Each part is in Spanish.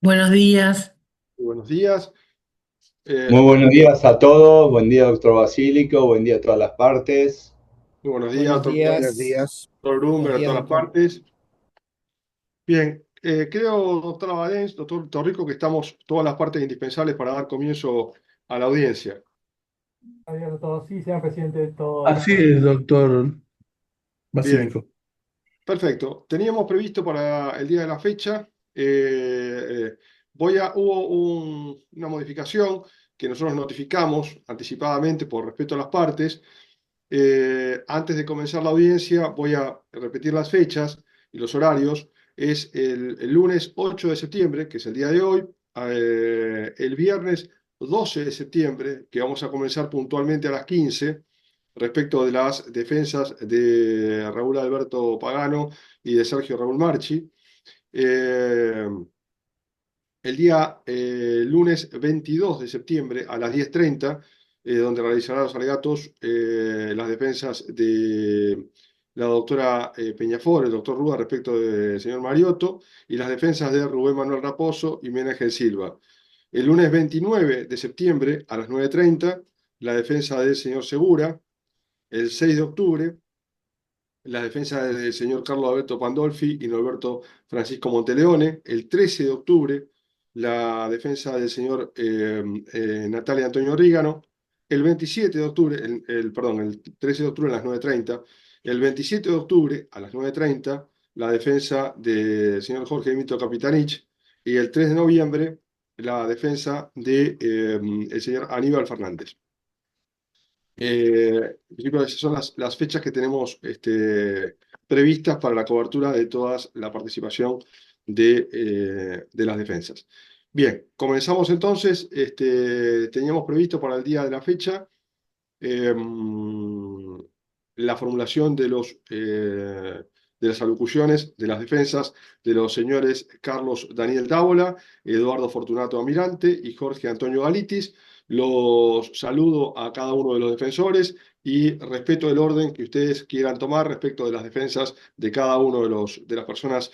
Buenos días. Buenos días. Muy Bueno, buenos días a todos, buen día doctor Basílico, buen día a todas las partes. muy buenos días, Buenos doctor días. Flores, doctor Buenos Brumber, a días, todas las doctor. partes. Bien, creo, doctora Badens, doctor Torrico, que estamos todas las partes indispensables para dar comienzo a la audiencia. Adiós a todos. Sí, señor presidente, todo en Así orden. es, doctor Bien, Basílico. perfecto. Teníamos previsto para el día de la fecha, hubo una modificación que nosotros notificamos anticipadamente por respeto a las partes. Antes de comenzar la audiencia, voy a repetir las fechas y los horarios. Es el lunes 8 de septiembre, que es el día de hoy, el viernes 12 de septiembre, que vamos a comenzar puntualmente a las 15, respecto de las defensas de Raúl Alberto Pagano y de Sergio Raúl Marchi. Eh, el día lunes 22 de septiembre a las 10:30, donde realizará los alegatos las defensas de la doctora Peñafort, el doctor Rúa respecto del señor Mariotto, y las defensas de Rubén Manuel Raposo y Menéngel Silva. El lunes 29 de septiembre a las 9:30, la defensa del señor Segura. El 6 de octubre, la defensa del señor Carlos Alberto Pandolfi y Norberto Francisco Monteleone. El 13 de octubre, la defensa del señor Natalia Antonio Rígano. El 27 de octubre, perdón, el 13 de octubre a las 9:30. El 27 de octubre a las 9:30, la defensa del señor Jorge Mito Capitanich. Y el 3 de noviembre, la defensa del el señor Aníbal Fernández. En principio, esas son las fechas que tenemos previstas para la cobertura de toda la participación de las defensas. Bien, comenzamos entonces. Teníamos previsto para el día de la fecha eh, la formulación de las alocuciones de las defensas de los señores Carlos Daniel Dávola, Eduardo Fortunato Amirante y Jorge Antonio Galitis. Los saludo a cada uno de los defensores y respeto el orden que ustedes quieran tomar respecto de las defensas de cada uno de las personas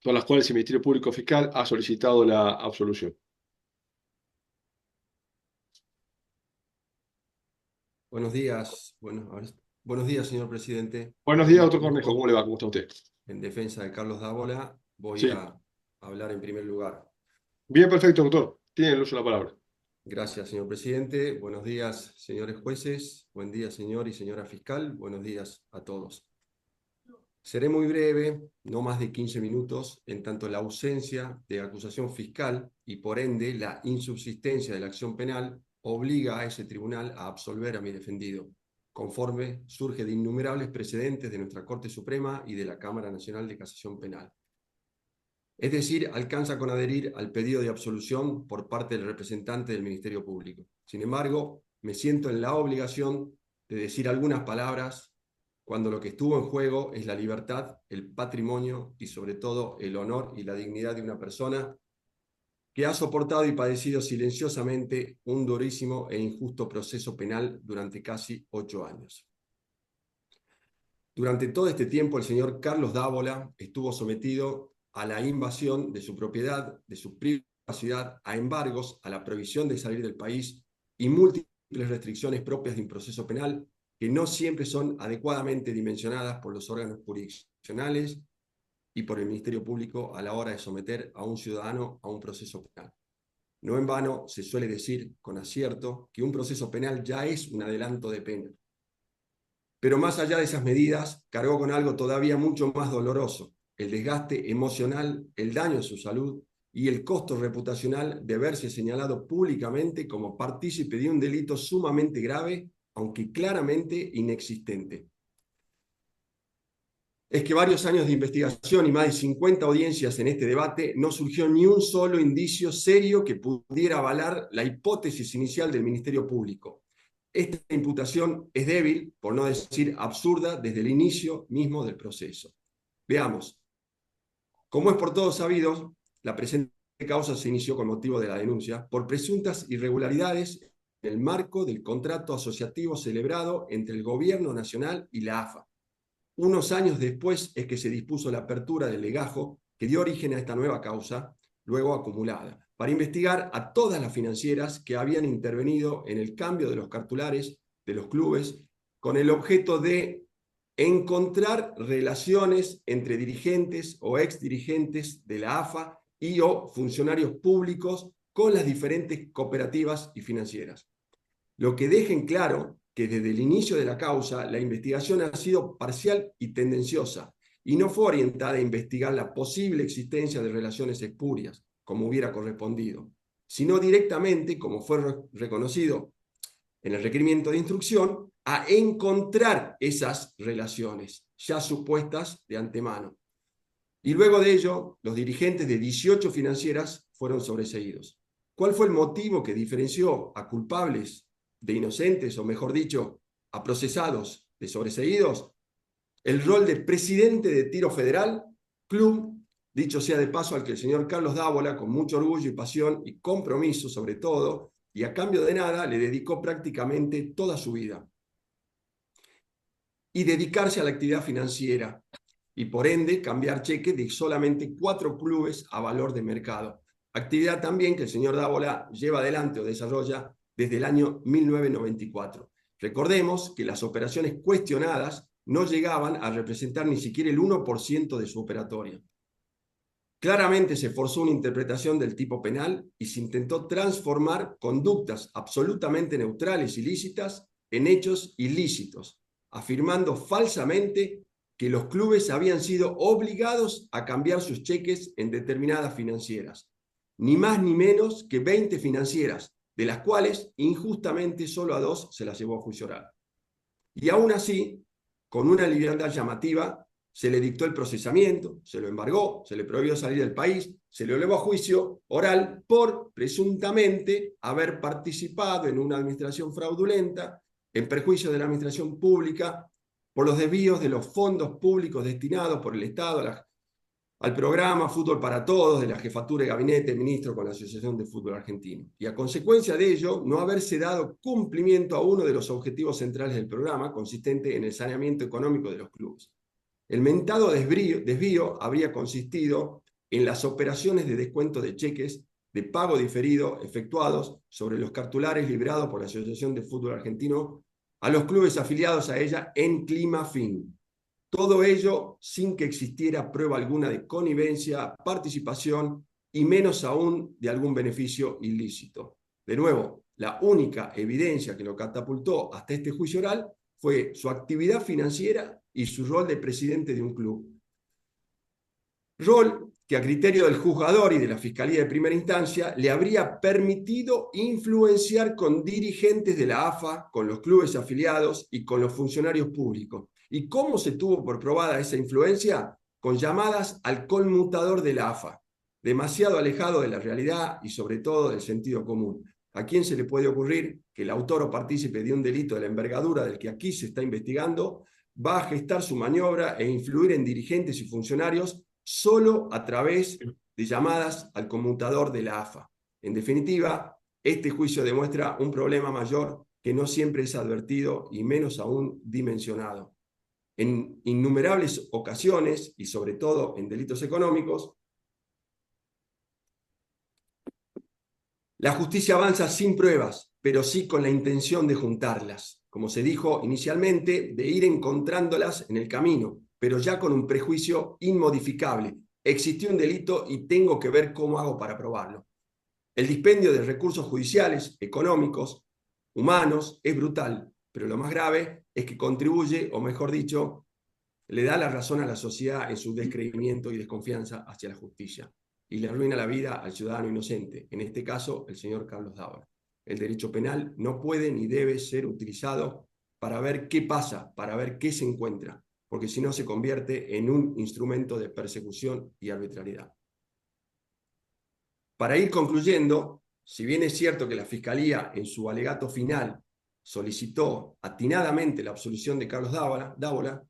con las cuales el Ministerio Público Fiscal ha solicitado la absolución. Buenos días. Buenos días, señor presidente. Buenos días, Daniel doctor Cornejo. ¿Cómo Cornejo, le va? ¿Cómo está usted? en defensa de Carlos Dávola, voy Sí. a hablar en primer lugar. Bien, perfecto, doctor. Tiene el uso de la palabra. Gracias, señor presidente. Buenos días, señores jueces. Buen día, señor y señora fiscal. Buenos días a todos. Seré muy breve, no más de 15 minutos, en tanto la ausencia de acusación fiscal y por ende la insubsistencia de la acción penal obliga a ese tribunal a absolver a mi defendido, conforme surge de innumerables precedentes de nuestra Corte Suprema y de la Cámara Nacional de Casación Penal. Es decir, alcanza con adherir al pedido de absolución por parte del representante del Ministerio Público. Sin embargo, me siento en la obligación de decir algunas palabras cuando lo que estuvo en juego es la libertad, el patrimonio y sobre todo el honor y la dignidad de una persona que ha soportado y padecido silenciosamente un durísimo e injusto proceso penal durante casi 8 años. Durante todo este tiempo, el señor Carlos Dávola estuvo sometido a la invasión de su propiedad, de su privacidad, a embargos, a la prohibición de salir del país y múltiples restricciones propias de un proceso penal que no siempre son adecuadamente dimensionadas por los órganos jurisdiccionales y por el Ministerio Público a la hora de someter a un ciudadano a un proceso penal. No en vano se suele decir, con acierto, que un proceso penal ya es un adelanto de pena. Pero más allá de esas medidas, cargó con algo todavía mucho más doloroso: el desgaste emocional, el daño a su salud y el costo reputacional de verse señalado públicamente como partícipe de un delito sumamente grave, aunque claramente inexistente. Es que varios años de investigación y más de 50 audiencias en este debate no surgió ni un solo indicio serio que pudiera avalar la hipótesis inicial del Ministerio Público. Esta imputación es débil, por no decir absurda, desde el inicio mismo del proceso. Veamos. Como es por todos sabido, la presente causa se inició con motivo de la denuncia por presuntas irregularidades en el marco del contrato asociativo celebrado entre el Gobierno Nacional y la AFA. Unos años después es que se dispuso la apertura del legajo que dio origen a esta nueva causa, luego acumulada, para investigar a todas las financieras que habían intervenido en el cambio de los cartulares de los clubes con el objeto de encontrar relaciones entre dirigentes o exdirigentes de la AFA y o funcionarios públicos con las diferentes cooperativas y financieras. Lo que deja en claro que desde el inicio de la causa la investigación ha sido parcial y tendenciosa y no fue orientada a investigar la posible existencia de relaciones espurias, como hubiera correspondido, sino directamente, como fue reconocido en el requerimiento de instrucción, a encontrar esas relaciones ya supuestas de antemano. Y luego de ello, los dirigentes de 18 financieras fueron sobreseídos. ¿Cuál fue el motivo que diferenció a culpables de inocentes, o mejor dicho, a procesados de sobreseídos? El rol de presidente de Tiro Federal, club, dicho sea de paso, al que el señor Carlos Dávola, con mucho orgullo y pasión y compromiso sobre todo, y a cambio de nada, le dedicó prácticamente toda su vida. Y dedicarse a la actividad financiera, y por ende cambiar cheques de solamente 4 clubes a valor de mercado. Actividad también que el señor Dávola lleva adelante o desarrolla desde el año 1994. Recordemos que las operaciones cuestionadas no llegaban a representar ni siquiera el 1% de su operatoria. Claramente se forzó una interpretación del tipo penal y se intentó transformar conductas absolutamente neutrales y lícitas en hechos ilícitos, afirmando falsamente que los clubes habían sido obligados a cambiar sus cheques en determinadas financieras. Ni más ni menos que 20 financieras, de las cuales injustamente solo a 2 se las llevó a juicio oral. Y aún así, con una liviandad llamativa, se le dictó el procesamiento, se lo embargó, se le prohibió salir del país, se le elevó a juicio oral por presuntamente haber participado en una administración fraudulenta, en perjuicio de la administración pública, por los desvíos de los fondos públicos destinados por el Estado al programa Fútbol para Todos de la Jefatura de Gabinete de Ministros con la Asociación de Fútbol Argentino. Y a consecuencia de ello, no haberse dado cumplimiento a uno de los objetivos centrales del programa, consistente en el saneamiento económico de los clubes. El mentado desvío habría consistido en las operaciones de descuento de cheques de pago diferido efectuados sobre los cartulares liberados por la Asociación de Fútbol Argentino a los clubes afiliados a ella en Climafin. Todo ello sin que existiera prueba alguna de connivencia, participación y menos aún de algún beneficio ilícito. De nuevo, la única evidencia que lo catapultó hasta este juicio oral fue su actividad financiera y su rol de presidente de un club. Rol que a criterio del juzgador y de la Fiscalía de Primera Instancia le habría permitido influenciar con dirigentes de la AFA, con los clubes afiliados y con los funcionarios públicos. ¿Y cómo se tuvo por probada esa influencia? Con llamadas al conmutador de la AFA, demasiado alejado de la realidad y sobre todo del sentido común. ¿A quién se le puede ocurrir que el autor o partícipe de un delito de la envergadura del que aquí se está investigando va a gestar su maniobra e influir en dirigentes y funcionarios solo a través de llamadas al conmutador de la AFA? En definitiva, este juicio demuestra un problema mayor que no siempre es advertido y menos aún dimensionado. En innumerables ocasiones, y sobre todo en delitos económicos, la justicia avanza sin pruebas, pero sí con la intención de juntarlas. Como se dijo inicialmente, de ir encontrándolas en el camino, pero ya con un prejuicio inmodificable. Existió un delito y tengo que ver cómo hago para probarlo. El dispendio de recursos judiciales, económicos, humanos, es brutal, pero lo más grave es que contribuye, o mejor dicho, le da la razón a la sociedad en su descreimiento y desconfianza hacia la justicia, y le arruina la vida al ciudadano inocente, en este caso el señor Carlos Dávola. El derecho penal no puede ni debe ser utilizado para ver qué pasa, para ver qué se encuentra, porque si no se convierte en un instrumento de persecución y arbitrariedad. Para ir concluyendo, si bien es cierto que la Fiscalía en su alegato final solicitó atinadamente la absolución de Carlos Dávola,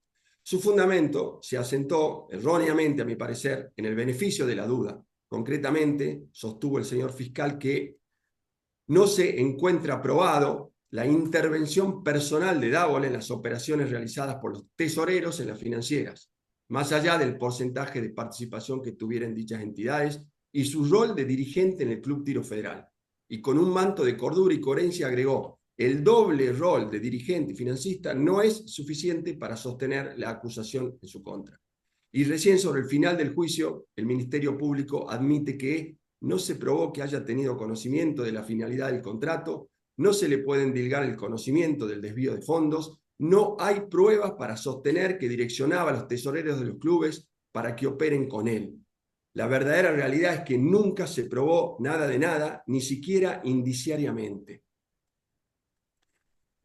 su fundamento se asentó erróneamente, a mi parecer, en el beneficio de la duda. Concretamente, sostuvo el señor fiscal que no se encuentra probado la intervención personal de Dávola en las operaciones realizadas por los tesoreros en las financieras. más allá del porcentaje de participación que tuvieran dichas entidades y su rol de dirigente en el Club Tiro Federal. Y con un manto de cordura y coherencia agregó: el doble rol de dirigente y financista no es suficiente para sostener la acusación en su contra. Y recién sobre el final del juicio, el Ministerio Público admite que no se probó que haya tenido conocimiento de la finalidad del contrato, no se le puede endilgar el conocimiento del desvío de fondos, no hay pruebas para sostener que direccionaba a los tesoreros de los clubes para que operen con él. La verdadera realidad es que nunca se probó nada de nada, ni siquiera indiciariamente.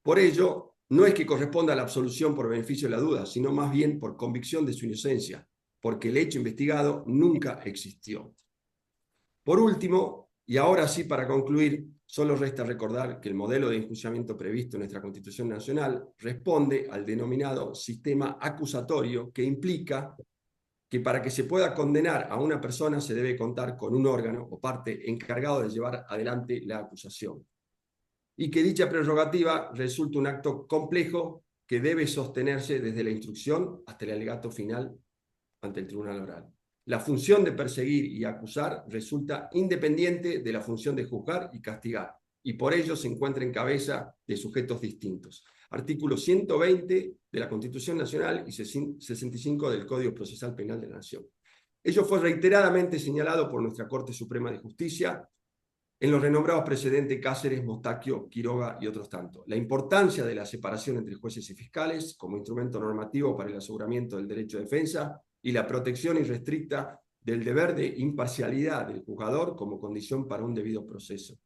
Por ello, no es que corresponda la absolución por beneficio de la duda, sino más bien por convicción de su inocencia, porque el hecho investigado nunca existió. Por último, y ahora sí para concluir, solo resta recordar que el modelo de enjuiciamiento previsto en nuestra Constitución Nacional responde al denominado sistema acusatorio, que implica que para que se pueda condenar a una persona se debe contar con un órgano o parte encargado de llevar adelante la acusación, y que dicha prerrogativa resulta un acto complejo que debe sostenerse desde la instrucción hasta el alegato final ante el tribunal oral. La función de perseguir y acusar resulta independiente de la función de juzgar y castigar, y por ello se encuentra en cabeza de sujetos distintos. Artículo 120 de la Constitución Nacional y 65 del Código Procesal Penal de la Nación. Ello fue reiteradamente señalado por nuestra Corte Suprema de Justicia en los renombrados precedentes Cáceres, Mostaquio, Quiroga y otros tantos. La importancia de la separación entre jueces y fiscales como instrumento normativo para el aseguramiento del derecho de defensa y la protección irrestricta del deber de imparcialidad del juzgador como condición para un debido proceso.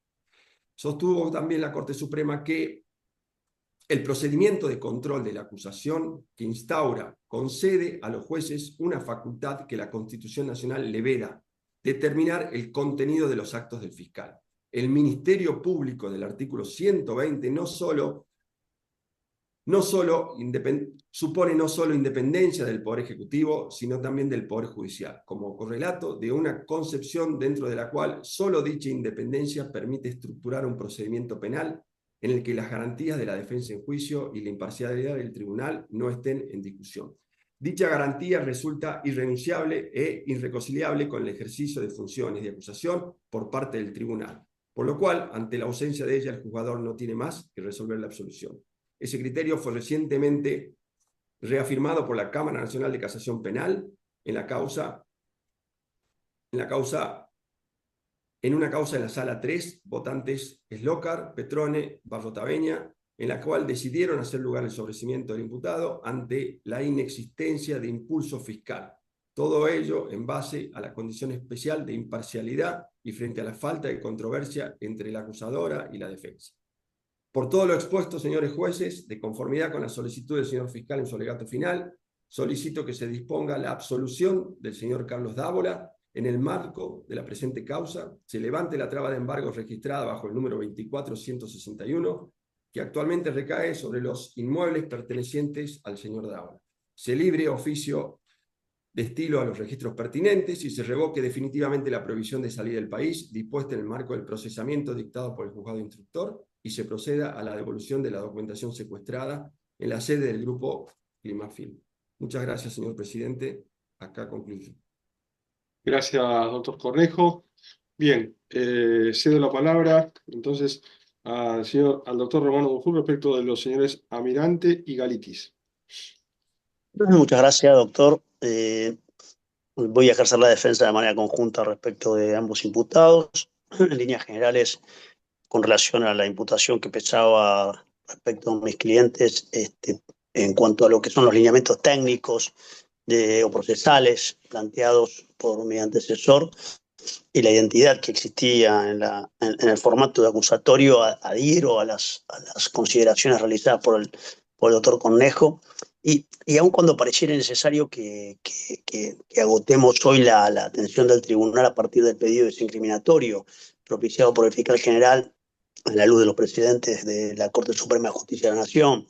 Sostuvo también la Corte Suprema que el procedimiento de control de la acusación que instaura concede a los jueces una facultad que la Constitución Nacional le veda: determinar el contenido de los actos del fiscal. El Ministerio Público del artículo 120 supone no solo independencia del Poder Ejecutivo, sino también del Poder Judicial, como correlato de una concepción dentro de la cual solo dicha independencia permite estructurar un procedimiento penal en el que las garantías de la defensa en juicio y la imparcialidad del tribunal no estén en discusión. Dicha garantía resulta irrenunciable e irreconciliable con el ejercicio de funciones de acusación por parte del tribunal, por lo cual, ante la ausencia de ella, el juzgador no tiene más que resolver la absolución. Ese criterio fue recientemente reafirmado por la Cámara Nacional de Casación Penal en una causa en la Sala 3, votantes Eslocar, Petrone, Barrotaveña, en la cual decidieron hacer lugar el sobreseimiento del imputado ante la inexistencia de impulso fiscal. Todo ello en base a la condición especial de imparcialidad y frente a la falta de controversia entre la acusadora y la defensa. Por todo lo expuesto, señores jueces, de conformidad con la solicitud del señor fiscal en su alegato final, solicito que se disponga la absolución del señor Carlos Dávola. En el marco de la presente causa, se levante la traba de embargo registrada bajo el número 24161, que actualmente recae sobre los inmuebles pertenecientes al señor Dávola. Se libre oficio de estilo a los registros pertinentes y se revoque definitivamente la prohibición de salir del país dispuesta en el marco del procesamiento dictado por el juzgado instructor y se proceda a la devolución de la documentación secuestrada en la sede del grupo Climafil. Muchas gracias, señor presidente. Acá concluyo. Gracias, doctor Cornejo. Bien, cedo la palabra entonces al doctor Romano Monfort respecto de los señores Amirante y Galitis. Muchas gracias, doctor. Voy a ejercer la defensa de manera conjunta respecto de ambos imputados. En líneas generales, con relación a la imputación que pesaba respecto a mis clientes, en cuanto a lo que son los lineamientos técnicos o procesales planteados por mi antecesor y la identidad que existía en el formato de acusatorio, adhiero a las consideraciones realizadas por el doctor Cornejo. Y aun cuando pareciera necesario que agotemos hoy la atención del tribunal a partir del pedido desincriminatorio propiciado por el fiscal general a la luz de los precedentes de la Corte Suprema de Justicia de la Nación,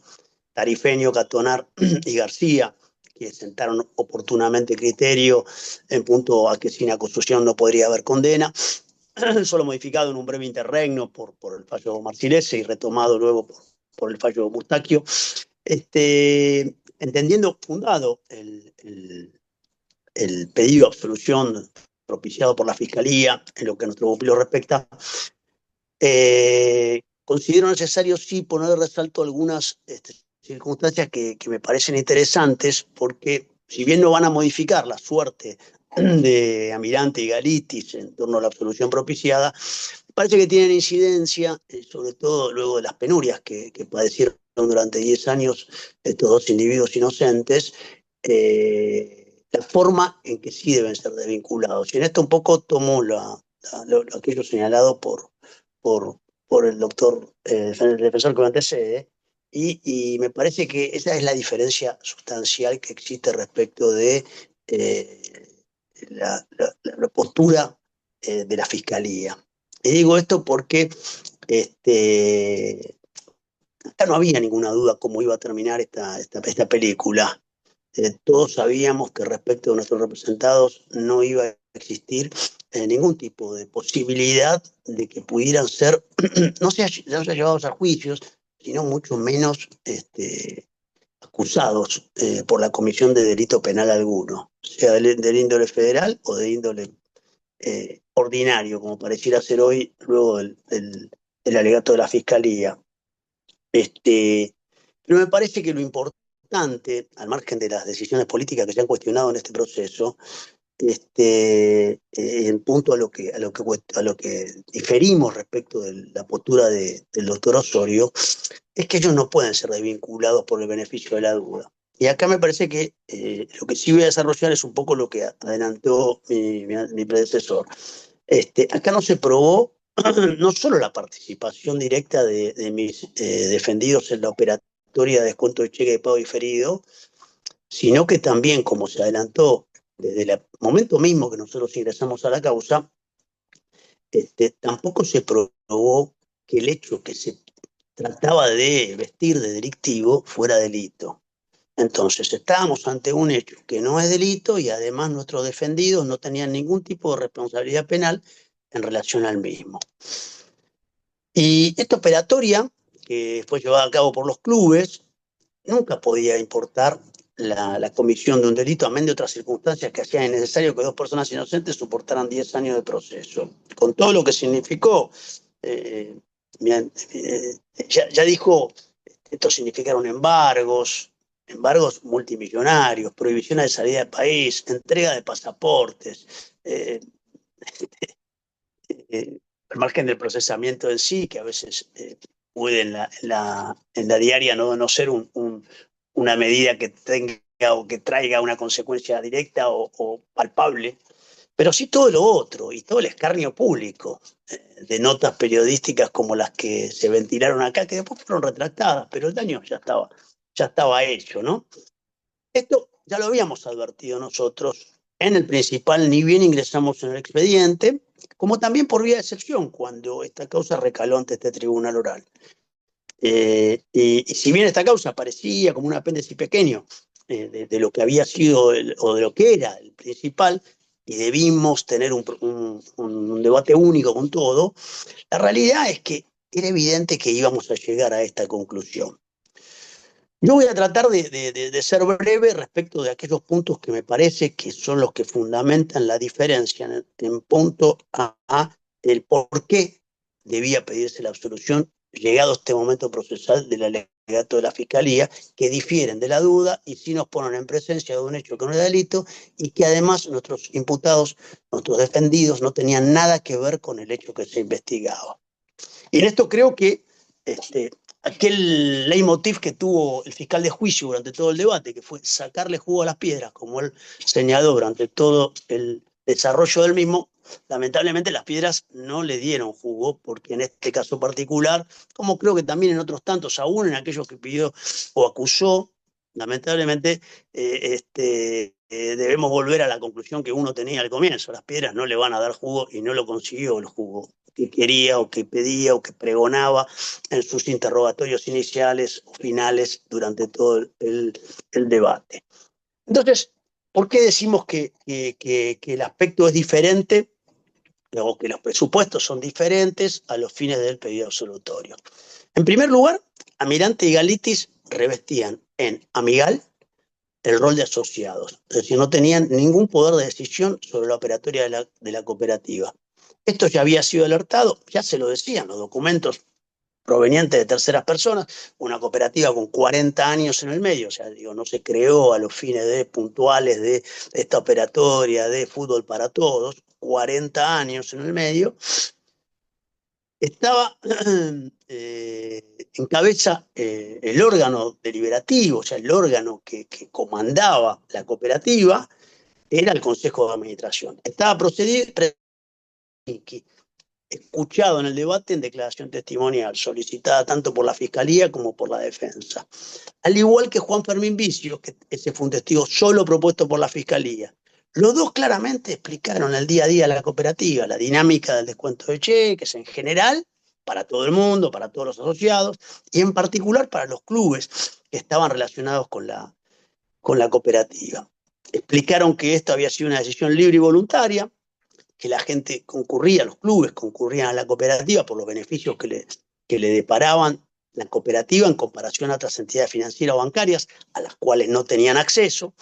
Tarifeño, Catonar y García, que sentaron oportunamente criterio en punto a que sin acusación no podría haber condena, solo modificado en un breve interregno por el fallo Marcilese y retomado luego por el fallo Mostaquio. entendiendo fundado el pedido de absolución propiciado por la Fiscalía en lo que a nuestro pupilo respecta, considero necesario sí poner de resalto algunas circunstancias que me parecen interesantes, porque si bien no van a modificar la suerte de Almirante y Galitis en torno a la absolución propiciada, parece que tienen incidencia, sobre todo luego de las penurias que padecieron durante 10 años estos dos individuos inocentes, la forma en que sí deben ser desvinculados. Y en esto un poco tomo aquello señalado por el doctor, el defensor que me antecede, y me parece que esa es la diferencia sustancial que existe respecto de la postura de la Fiscalía. Y digo esto porque acá no había ninguna duda cómo iba a terminar esta película. Todos sabíamos que respecto de nuestros representados no iba a existir ningún tipo de posibilidad de que pudieran ser, no sea llevados a juicios, sino mucho menos acusados por la comisión de delito penal alguno, sea del índole federal o de índole ordinario, como pareciera ser hoy, luego del alegato de la Fiscalía. Pero me parece que lo importante, al margen de las decisiones políticas que se han cuestionado en este proceso, en punto a lo que diferimos respecto de la postura del doctor Osorio, es que ellos no pueden ser desvinculados por el beneficio de la duda. Y acá me parece que lo que sí voy a desarrollar es un poco lo que adelantó mi predecesor. Acá no se probó no solo la participación directa de mis defendidos en la operatoria de descuento de cheque de pago diferido, sino que también, como se adelantó desde el momento mismo que nosotros ingresamos a la causa, tampoco se probó que el hecho que se trataba de vestir de delictivo fuera delito. Entonces, estábamos ante un hecho que no es delito y además nuestros defendidos no tenían ningún tipo de responsabilidad penal en relación al mismo. Y esta operatoria, que fue llevada a cabo por los clubes, nunca podía importar la comisión de un delito, amén de otras circunstancias que hacían necesario que dos personas inocentes soportaran 10 años de proceso. Con todo lo que significó, ya dijo, esto significaron embargos multimillonarios, prohibiciones de salida del país, entrega de pasaportes, al margen del procesamiento en sí, que a veces puede en la diaria no ser una medida que tenga o que traiga una consecuencia directa o palpable, pero sí todo lo otro y todo el escarnio público de notas periodísticas como las que se ventilaron acá, que después fueron retractadas, pero el daño ya estaba hecho, ¿no? Esto ya lo habíamos advertido nosotros en el principal, ni bien ingresamos en el expediente, como también por vía de excepción, cuando esta causa recaló ante este tribunal oral. Y si bien esta causa parecía como un apéndice pequeño de lo que había sido o de lo que era el principal, y debimos tener un debate único con todo, la realidad es que era evidente que íbamos a llegar a esta conclusión. Yo voy a tratar de ser breve respecto de aquellos puntos que me parece que son los que fundamentan la diferencia en punto a el por qué debía pedirse la absolución llegado este momento procesal del alegato de la Fiscalía, que difieren de la duda y sí nos ponen en presencia de un hecho que no es delito y que además nuestros imputados, nuestros defendidos, no tenían nada que ver con el hecho que se investigaba. Y en esto creo que aquel leitmotiv que tuvo el fiscal de juicio durante todo el debate, que fue sacarle jugo a las piedras, como él señaló durante todo el desarrollo del mismo, lamentablemente las piedras no le dieron jugo, porque en este caso particular, como creo que también en otros tantos, aún en aquellos que pidió o acusó, lamentablemente debemos volver a la conclusión que uno tenía al comienzo. Las piedras no le van a dar jugo y no lo consiguió el jugo que quería o que pedía o que pregonaba en sus interrogatorios iniciales o finales durante todo el debate. Entonces, ¿por qué decimos que el aspecto es diferente o que los presupuestos son diferentes a los fines del pedido absolutorio? En primer lugar, Almirante y Galitis revestían en Amigal el rol de asociados, es decir, no tenían ningún poder de decisión sobre la operatoria de la cooperativa. Esto ya había sido alertado, ya se lo decían los documentos provenientes de terceras personas, una cooperativa con 40 años en el medio, o sea, digo, no se creó a los fines puntuales de esta operatoria de fútbol para todos, 40 años en el medio, estaba encabeza el órgano deliberativo, o sea, el órgano que comandaba la cooperativa, era el Consejo de Administración. Estaba escuchado en el debate en declaración testimonial, solicitada tanto por la Fiscalía como por la defensa. Al igual que Juan Fermín Vicio, que ese fue un testigo solo propuesto por la Fiscalía. Los dos claramente explicaron el día a día de la cooperativa, la dinámica del descuento de cheques en general, para todo el mundo, para todos los asociados, y en particular para los clubes que estaban relacionados con la cooperativa. Explicaron que esto había sido una decisión libre y voluntaria, que la gente concurría, los clubes concurrían a la cooperativa por los beneficios que le deparaban la cooperativa en comparación a otras entidades financieras o bancarias a las cuales no tenían acceso.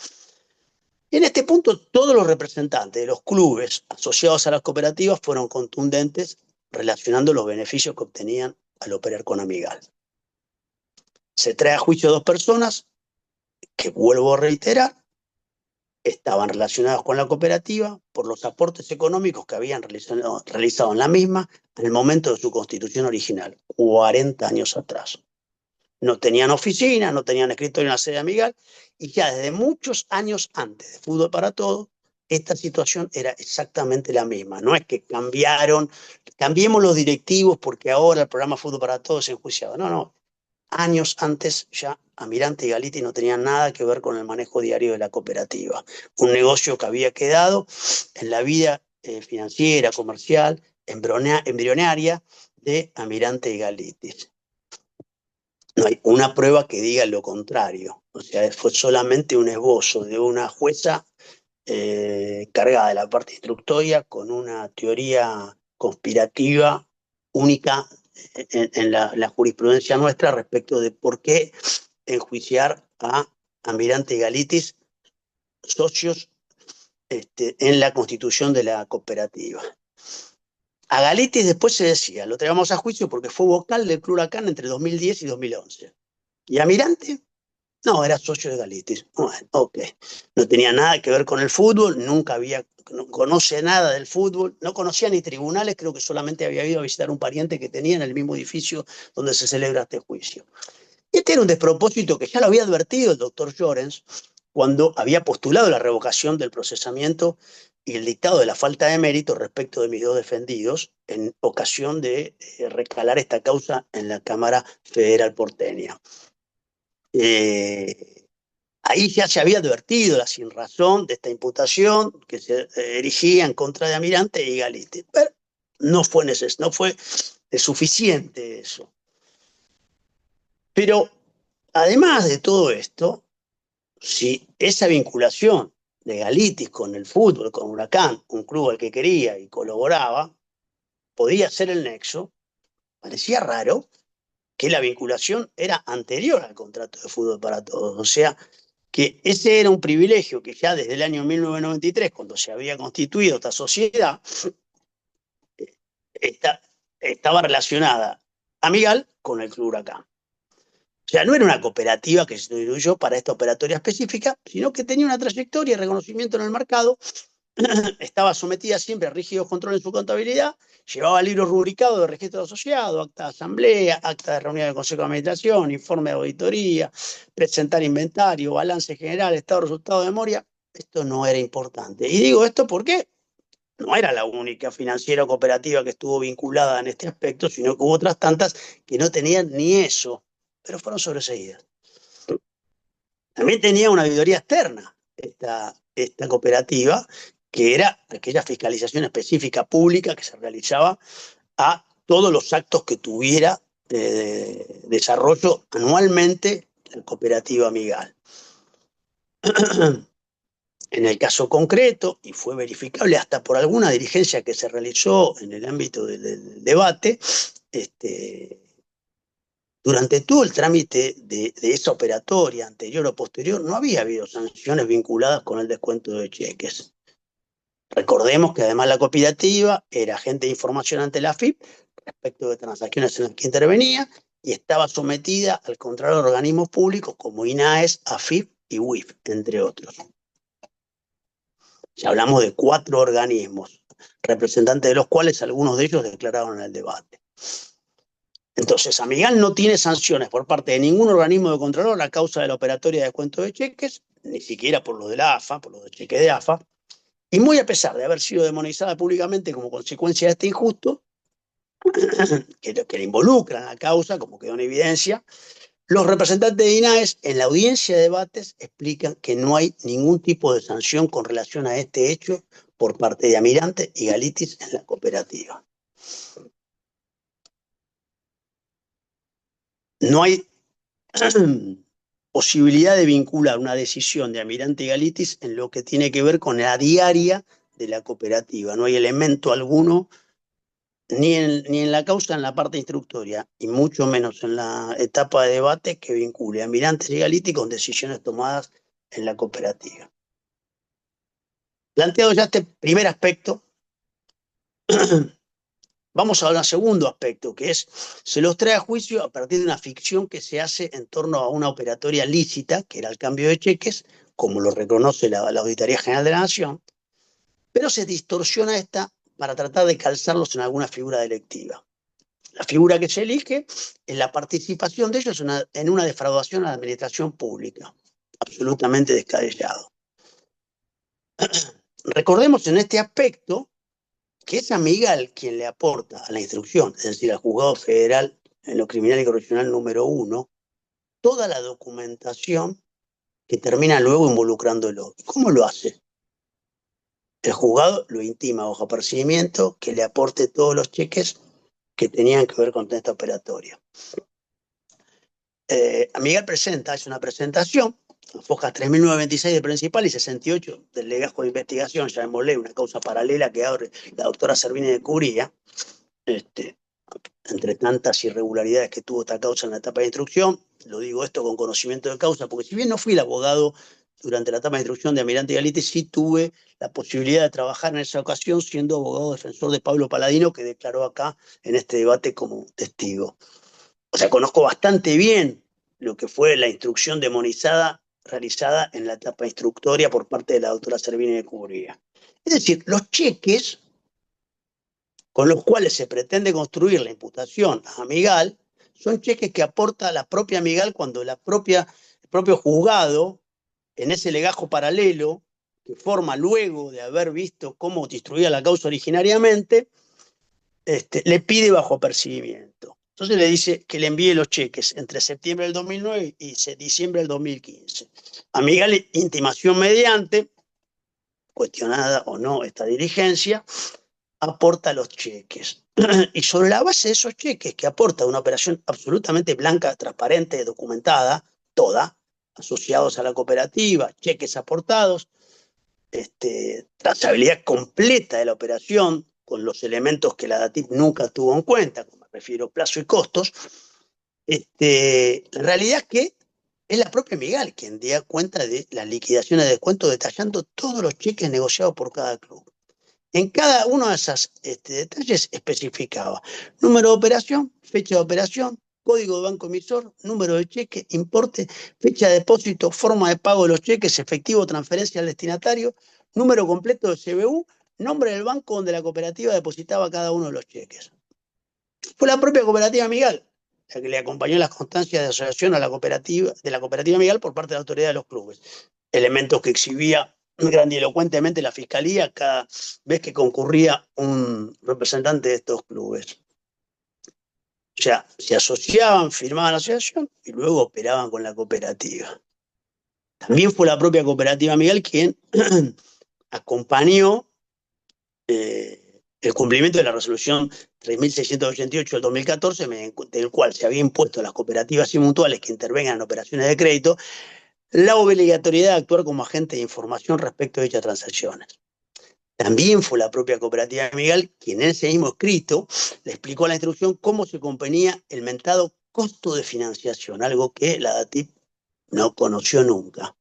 En este punto, todos los representantes de los clubes asociados a las cooperativas fueron contundentes relacionando los beneficios que obtenían al operar con Amigal. Se trae a juicio 2 personas que, vuelvo a reiterar, estaban relacionadas con la cooperativa por los aportes económicos que habían realizado en la misma en el momento de su constitución original, 40 años atrás. No tenían oficina, no tenían escritorio en la sede Amigal, y ya desde muchos años antes de Fútbol para Todos, esta situación era exactamente la misma. No es que cambiemos los directivos porque ahora el programa Fútbol para Todos es enjuiciado. No. Años antes ya Almirante y Galitis no tenían nada que ver con el manejo diario de la cooperativa. Un negocio que había quedado en la vida financiera, comercial, embrionaria de Almirante y Galitis. No hay una prueba que diga lo contrario. O sea, fue solamente un esbozo de una jueza cargada de la parte instructoria con una teoría conspirativa única en la jurisprudencia nuestra respecto de por qué enjuiciar a Almirante y Galitis, socios en la constitución de la cooperativa. A Galitis después se decía, lo traíamos a juicio porque fue vocal del Club Huracán entre 2010 y 2011. ¿Y Almirante? No, era socio de Galitis. Bueno, ok. No tenía nada que ver con el fútbol, no conoce nada del fútbol, no conocía ni tribunales, creo que solamente había ido a visitar un pariente que tenía en el mismo edificio donde se celebra este juicio. Este era un despropósito que ya lo había advertido el doctor Llorens cuando había postulado la revocación del procesamiento y el dictado de la falta de mérito respecto de mis 2 defendidos en ocasión de recalar esta causa en la Cámara Federal porteña. Ahí ya se había advertido la sinrazón de esta imputación que se erigía en contra de Almirante y Galitis, pero no fue suficiente eso. Pero además de todo esto, si esa vinculación de Galitis con el fútbol, con Huracán, un club al que quería y colaboraba, podía ser el nexo, parecía raro que la vinculación era anterior al contrato de Fútbol para Todos. O sea, que ese era un privilegio que ya desde el año 1993, cuando se había constituido esta sociedad, estaba relacionada Amigal con el Club Huracán. O sea, no era una cooperativa que se instituyó para esta operatoria específica, sino que tenía una trayectoria y reconocimiento en el mercado, estaba sometida siempre a rígidos controles en su contabilidad, llevaba libros rubricados de registro asociado, acta de asamblea, acta de reunión del Consejo de Administración, informe de auditoría, presentar inventario, balance general, estado de resultado de memoria. Esto no era importante. Y digo esto porque no era la única financiera o cooperativa que estuvo vinculada en este aspecto, sino que hubo otras tantas que no tenían ni eso, pero fueron sobreseídas. También tenía una auditoría externa esta cooperativa, que era aquella fiscalización específica pública que se realizaba a todos los actos que tuviera de desarrollo anualmente la cooperativa Amigal. En el caso concreto, y fue verificable hasta por alguna diligencia que se realizó en el ámbito del debate, durante todo el trámite de esa operatoria, anterior o posterior, no había habido sanciones vinculadas con el descuento de cheques. Recordemos que además la cooperativa era agente de información ante la AFIP respecto de transacciones en las que intervenía y estaba sometida al control de organismos públicos como INAES, AFIP y UIF, entre otros. Ya hablamos de 4 organismos, representantes de los cuales algunos de ellos declararon en el debate. Entonces, Amigal no tiene sanciones por parte de ningún organismo de control a causa de la operatoria de descuento de cheques, ni siquiera por lo de la AFA, por lo de cheque de AFA, y muy a pesar de haber sido demonizada públicamente como consecuencia de este injusto, que le involucran a la causa, como quedó en evidencia, los representantes de INAES en la audiencia de debates explican que no hay ningún tipo de sanción con relación a este hecho por parte de Almirante y Galitis en la cooperativa. No hay posibilidad de vincular una decisión de Almirante y Galitis en lo que tiene que ver con la diaria de la cooperativa. No hay elemento alguno, ni en la causa, en la parte instructoria, y mucho menos en la etapa de debate, que vincule a Almirante y Galitis con decisiones tomadas en la cooperativa. Planteado ya este primer aspecto, vamos a un segundo aspecto, que es, se los trae a juicio a partir de una ficción que se hace en torno a una operatoria lícita, que era el cambio de cheques, como lo reconoce la Auditoría General de la Nación, pero se distorsiona esta para tratar de calzarlos en alguna figura delictiva. La figura que se elige es la participación de ellos en una defraudación a la administración pública, absolutamente descabellado. Recordemos en este aspecto que es Amigal quien le aporta a la instrucción, es decir, al juzgado federal en lo criminal y correccional número 1, toda la documentación que termina luego involucrándolo. ¿Cómo lo hace? El juzgado lo intima bajo apercibimiento que le aporte todos los cheques que tenían que ver con esta operatoria. Amigal presenta, es una presentación, fojas 3.926 del principal y 68 del legajo de investigación, llamémosle una causa paralela que abre la doctora Servini de Cubría, entre tantas irregularidades que tuvo esta causa en la etapa de instrucción. Lo digo esto con conocimiento de causa, porque si bien no fui el abogado durante la etapa de instrucción de Almirante y Galitis, sí tuve la posibilidad de trabajar en esa ocasión siendo abogado defensor de Pablo Paladino, que declaró acá en este debate como testigo. O sea, conozco bastante bien lo que fue la instrucción demonizada realizada en la etapa instructoria por parte de la doctora Servini de Cubría. Es decir, los cheques con los cuales se pretende construir la imputación a Amigal son cheques que aporta la propia Amigal cuando el propio juzgado, en ese legajo paralelo que forma luego de haber visto cómo distribuía la causa originariamente, le pide bajo apercibimiento. Entonces le dice que le envíe los cheques entre septiembre del 2009 y diciembre del 2015. Amigal, intimación mediante, cuestionada o no esta diligencia, aporta los cheques. Y sobre la base de esos cheques que aporta una operación absolutamente blanca, transparente, documentada, toda, asociados a la cooperativa, cheques aportados, trazabilidad completa de la operación, con los elementos que la DATIP nunca tuvo en cuenta, como me refiero plazo y costos, la realidad es que es la propia Amigal quien da cuenta de las liquidaciones de descuento detallando todos los cheques negociados por cada club. En cada uno de esos detalles especificaba número de operación, fecha de operación, código de banco emisor, número de cheque, importe, fecha de depósito, forma de pago de los cheques, efectivo, transferencia al destinatario, número completo de CBU, nombre del banco donde la cooperativa depositaba cada uno de los cheques. Fue la propia cooperativa Amigal la que le acompañó en las constancias de asociación a la cooperativa, de la cooperativa Amigal por parte de la autoridad de los clubes. Elementos que exhibía grandilocuentemente la fiscalía cada vez que concurría un representante de estos clubes. O sea, se asociaban, firmaban la asociación y luego operaban con la cooperativa. También fue la propia cooperativa Amigal quien acompañó el cumplimiento de la resolución 3.688 del 2014, mediante el cual se había impuesto a las cooperativas y mutuales que intervengan en operaciones de crédito la obligatoriedad de actuar como agente de información respecto de dichas transacciones. También fue la propia cooperativa Amigal quien en ese mismo escrito le explicó a la instrucción cómo se componía el mentado costo de financiación, algo que la DATIP no conoció nunca,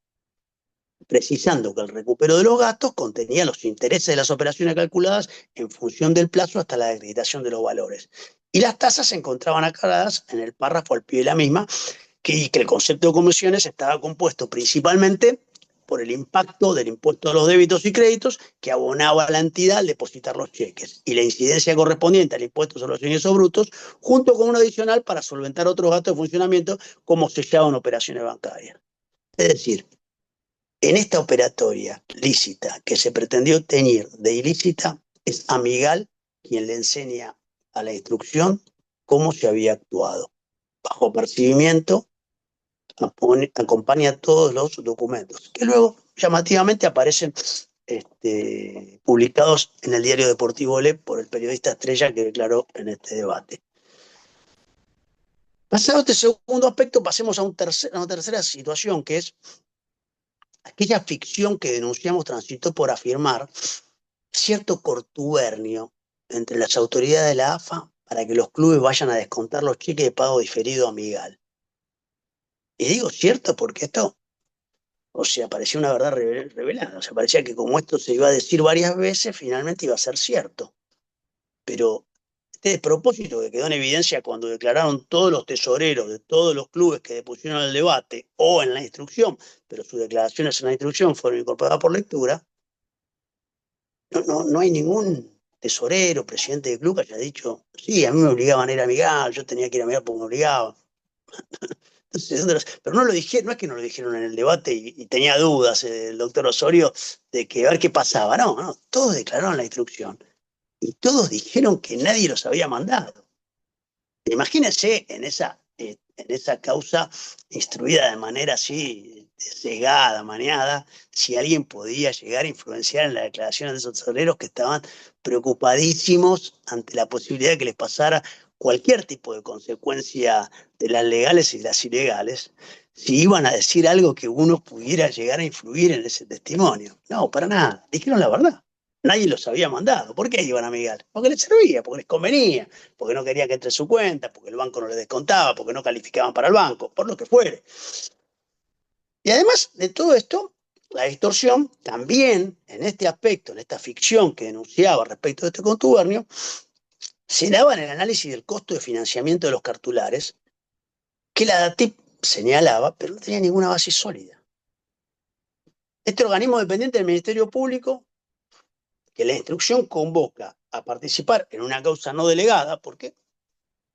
precisando que el recupero de los gastos contenía los intereses de las operaciones calculadas en función del plazo hasta la acreditación de los valores. Y las tasas se encontraban aclaradas en el párrafo al pie de la misma, que el concepto de comisiones estaba compuesto principalmente por el impacto del impuesto a los débitos y créditos que abonaba a la entidad al depositar los cheques y la incidencia correspondiente al impuesto sobre los ingresos brutos, junto con un adicional para solventar otros gastos de funcionamiento como sellado en operaciones bancarias. Es decir, en esta operatoria lícita que se pretendió teñir de ilícita, es Amigal quien le enseña a la instrucción cómo se había actuado. Bajo percibimiento, acompaña todos los documentos, que luego llamativamente aparecen publicados en el diario deportivo Le por el periodista estrella que declaró en este debate. Pasado este segundo aspecto, pasemos a una tercera situación, que es aquella ficción que denunciamos transitó por afirmar cierto cortubernio entre las autoridades de la AFA para que los clubes vayan a descontar los cheques de pago diferido a Amigal. Y digo cierto porque esto, o sea, parecía una verdad revelada, o sea, parecía que como esto se iba a decir varias veces, finalmente iba a ser cierto. Pero este despropósito que quedó en evidencia cuando declararon todos los tesoreros de todos los clubes que depusieron el debate o en la instrucción, pero sus declaraciones en la instrucción fueron incorporadas por lectura, no hay ningún tesorero, presidente del club que haya dicho, sí, a mí me obligaban a ir a Amigal, yo tenía que ir a Amigal porque me obligaban. Entonces, pero no lo dijeron, no es que no lo dijeron en el debate y tenía dudas el doctor Osorio de que a ver qué pasaba, no, todos declararon la instrucción y todos dijeron que nadie los había mandado. Imagínense en esa causa instruida de manera así cegada, maneada, si alguien podía llegar a influenciar en las declaraciones de esos tesoreros que estaban preocupadísimos ante la posibilidad de que les pasara cualquier tipo de consecuencia de las legales y las ilegales, si iban a decir algo que uno pudiera llegar a influir en ese testimonio. No, para nada, dijeron la verdad. Nadie los había mandado. ¿Por qué iban a Amigal? Porque les servía, porque les convenía, porque no querían que entre su cuenta, porque el banco no les descontaba, porque no calificaban para el banco, por lo que fuere. Y además de todo esto, la distorsión también en este aspecto, en esta ficción que denunciaba respecto de este contubernio, se daba en el análisis del costo de financiamiento de los cartulares, que la DATIP señalaba, pero no tenía ninguna base sólida. Este organismo dependiente del Ministerio Público, que la instrucción convoca a participar en una causa no delegada, porque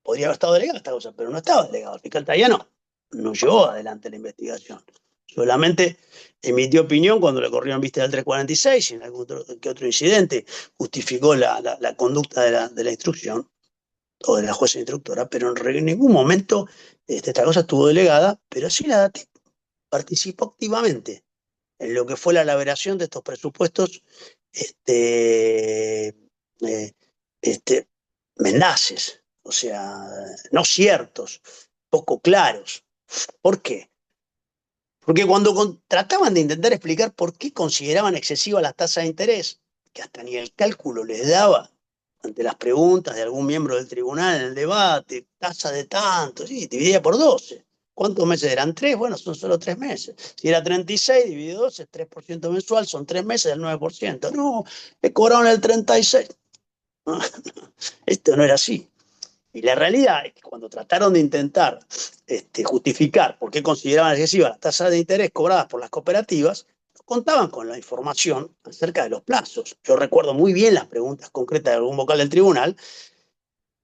podría haber estado delegada esta causa, pero no estaba delegada. El fiscal Tayano no llevó adelante la investigación. Solamente emitió opinión cuando le corrieron vista del 346 y en algún que otro incidente justificó la conducta de la instrucción o de la jueza instructora, pero en ningún momento esta cosa estuvo delegada, pero sí la DATIP participó activamente en lo que fue la elaboración de estos presupuestos mendaces, o sea, no ciertos, poco claros. ¿Por qué? Porque cuando trataban de intentar explicar por qué consideraban excesivas las tasas de interés, que hasta ni el cálculo les daba, ante las preguntas de algún miembro del tribunal en el debate, tasa de tanto, sí, dividida por 12. ¿Cuántos meses eran? 3, bueno, son solo 3 meses. Si era 36, dividido 12, es 3% mensual, son 3 meses del 9%. No, le cobraron el 36. Esto no era así. Y la realidad es que cuando trataron de intentar justificar por qué consideraban excesivas las tasas de interés cobradas por las cooperativas, no contaban con la información acerca de los plazos. Yo recuerdo muy bien las preguntas concretas de algún vocal del tribunal,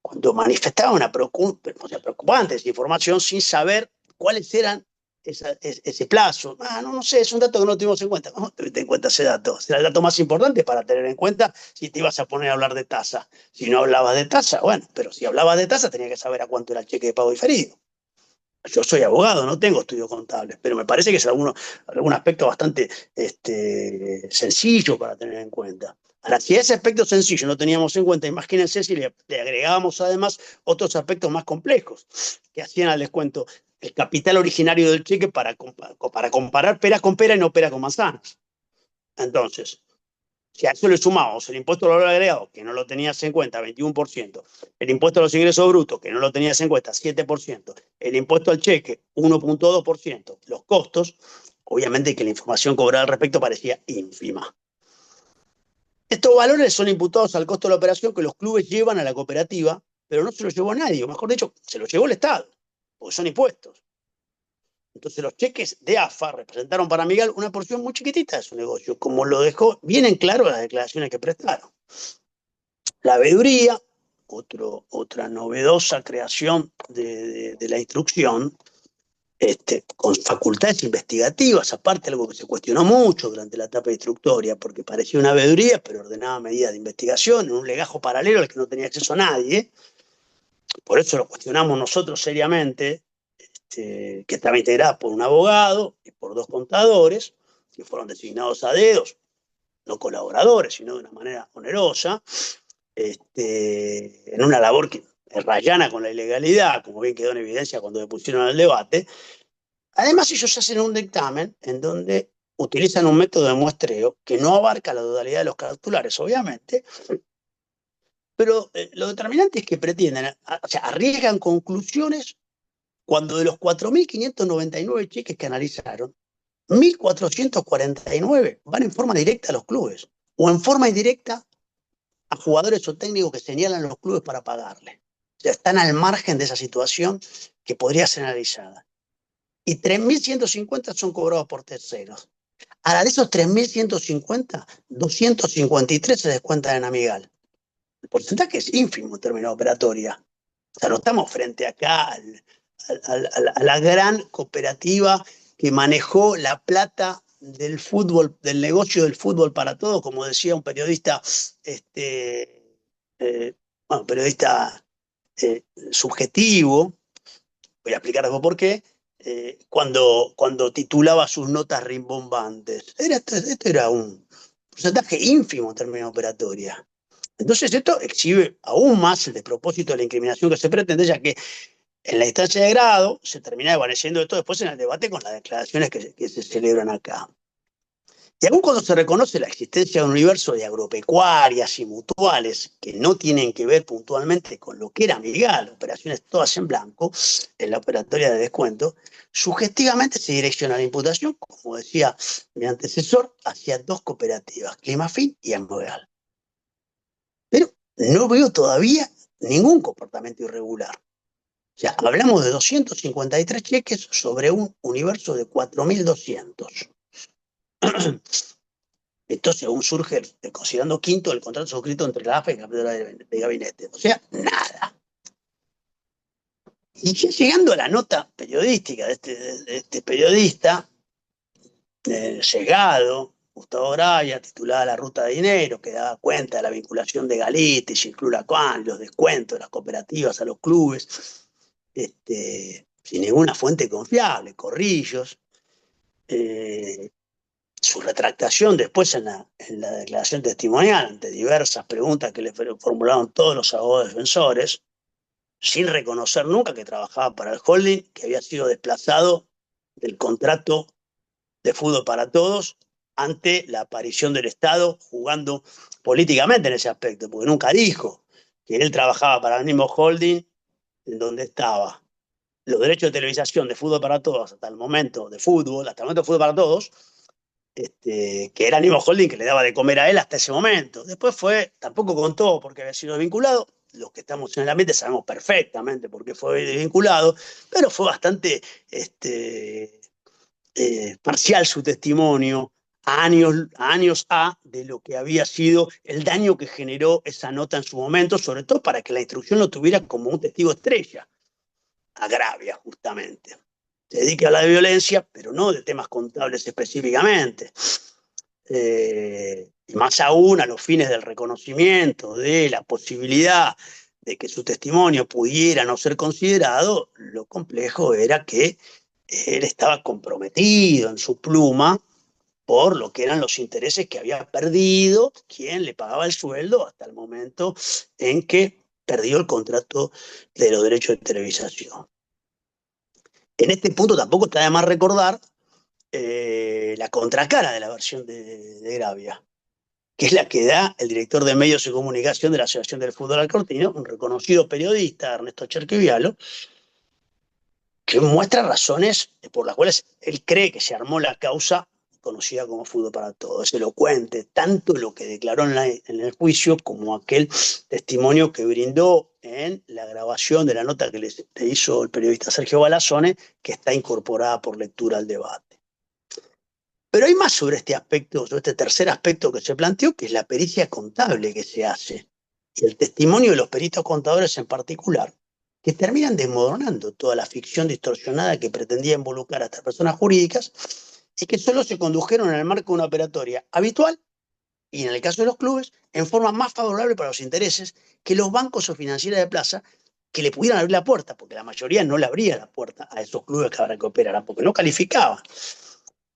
cuando manifestaba una preocupante información sin saber cuáles eran ese plazo. No sé, es un dato que no tuvimos en cuenta. ¿Cómo tuviste en cuenta ese dato? Será el dato más importante para tener en cuenta si te ibas a poner a hablar de tasa. Si no hablabas de tasa, bueno, pero si hablabas de tasa tenía que saber a cuánto era el cheque de pago diferido. Yo soy abogado, no tengo estudios contables, pero me parece que es algún aspecto bastante sencillo para tener en cuenta. Ahora, si ese aspecto sencillo no teníamos en cuenta, imagínense si le agregábamos además otros aspectos más complejos que hacían al descuento el capital originario del cheque para comparar peras con peras y no peras con manzanas. Entonces, Si a eso le sumamos el impuesto al valor agregado, que no lo tenías en cuenta, 21%, el impuesto a los ingresos brutos, que no lo tenías en cuenta, 7%, el impuesto al cheque, 1.2%, los costos, obviamente que la información cobrada al respecto parecía ínfima. Estos valores son imputados al costo de la operación que los clubes llevan a la cooperativa, pero no se los llevó nadie, o mejor dicho, se los llevó el Estado, porque son impuestos. Entonces los cheques de AFA representaron para Miguel una porción muy chiquitita de su negocio, como lo dejó bien en claro las declaraciones que prestaron. La veeduría, otra novedosa creación de la instrucción, con facultades investigativas, aparte algo que se cuestionó mucho durante la etapa instructoria, porque parecía una veeduría, pero ordenaba medidas de investigación en un legajo paralelo al que no tenía acceso a nadie. Por eso lo cuestionamos nosotros seriamente, que estaba integrada por un abogado y por 2 contadores, que fueron designados a dedos, no colaboradores, sino de una manera onerosa, en una labor que es rayana con la ilegalidad, como bien quedó en evidencia cuando me pusieron al debate. Además, ellos hacen un dictamen en donde utilizan un método de muestreo que no abarca la totalidad de los cartulares, obviamente, pero lo determinante es que pretenden, o sea, arriesgan conclusiones cuando de los 4.599 cheques que analizaron, 1.449 van en forma directa a los clubes o en forma indirecta a jugadores o técnicos que señalan los clubes para pagarle. O sea, están al margen de esa situación que podría ser analizada. Y 3.150 son cobrados por terceros. Ahora, de esos 3.150, 253 se descuentan en Amigal. El porcentaje es ínfimo en términos de operatoria. O sea, no estamos frente acá a la gran cooperativa que manejó la plata del fútbol, del negocio del fútbol para todos, como decía un periodista, periodista subjetivo, voy a explicar después por qué, cuando titulaba sus notas rimbombantes. Esto era un porcentaje ínfimo en términos de operatoria. Entonces esto exhibe aún más el despropósito de la incriminación que se pretende, ya que en la instancia de grado se termina desvaneciendo esto después en el debate con las declaraciones que se celebran acá. Y aún cuando se reconoce la existencia de un universo de agropecuarias y mutuales que no tienen que ver puntualmente con lo que era Amigal, operaciones todas en blanco, en la operatoria de descuento, sugestivamente se direcciona la imputación, como decía mi antecesor, hacia 2 cooperativas, Climafin y Amigal. Pero no veo todavía ningún comportamiento irregular. O sea, hablamos de 253 cheques sobre un universo de 4.200. Esto según surge, considerando quinto el contrato suscrito entre la AFA y la Capitana de Gabinete. O sea, nada. Y ya llegando a la nota periodística de este periodista, sesgado, Gustavo Graya, titulada La Ruta de Dinero, que daba cuenta de la vinculación de Galiti, Cicluracuán, los descuentos de las cooperativas a los clubes, sin ninguna fuente confiable, Corrillos. Su retractación después en la declaración testimonial ante diversas preguntas que le formularon todos los abogados defensores, sin reconocer nunca que trabajaba para el holding, que había sido desplazado del contrato de fútbol para todos ante la aparición del Estado jugando políticamente en ese aspecto, porque nunca dijo que él trabajaba para el mismo holding en donde estaba los derechos de televisación de fútbol para todos hasta el momento de fútbol para todos, que era el mismo holding que le daba de comer a él hasta ese momento. Después tampoco contó porque había sido desvinculado. Los que estamos en el ambiente sabemos perfectamente por qué fue desvinculado, pero fue bastante parcial su testimonio a años de lo que había sido el daño que generó esa nota en su momento, sobre todo para que la instrucción lo tuviera como un testigo estrella. Agravia, justamente. Se dedica a hablar de violencia, pero no de temas contables específicamente. Y más aún a los fines del reconocimiento de la posibilidad de que su testimonio pudiera no ser considerado, lo complejo era que él estaba comprometido en su pluma por lo que eran los intereses que había perdido quien le pagaba el sueldo hasta el momento en que perdió el contrato de los derechos de televisación. En este punto tampoco está de más recordar la contracara de la versión de Gravia. que es la que da el director de Medios y Comunicación de la Asociación del Fútbol Argentino, un reconocido periodista, Ernesto Cherquevialo, que muestra razones por las cuales él cree que se armó la causa conocida como Fútbol para Todos. Es elocuente, tanto lo que declaró en el juicio como aquel testimonio que brindó en la grabación de la nota que le hizo el periodista Sergio Balazzone, que está incorporada por lectura al debate. Pero hay más sobre este aspecto, sobre este tercer aspecto que se planteó, que es la pericia contable que se hace, y el testimonio de los peritos contadores en particular, que terminan desmoronando toda la ficción distorsionada que pretendía involucrar a estas personas jurídicas y que solo se condujeron en el marco de una operatoria habitual y, en el caso de los clubes, en forma más favorable para los intereses que los bancos o financieras de plaza que le pudieran abrir la puerta, porque la mayoría no le abría la puerta a esos clubes que ahora que operaran, porque no calificaban.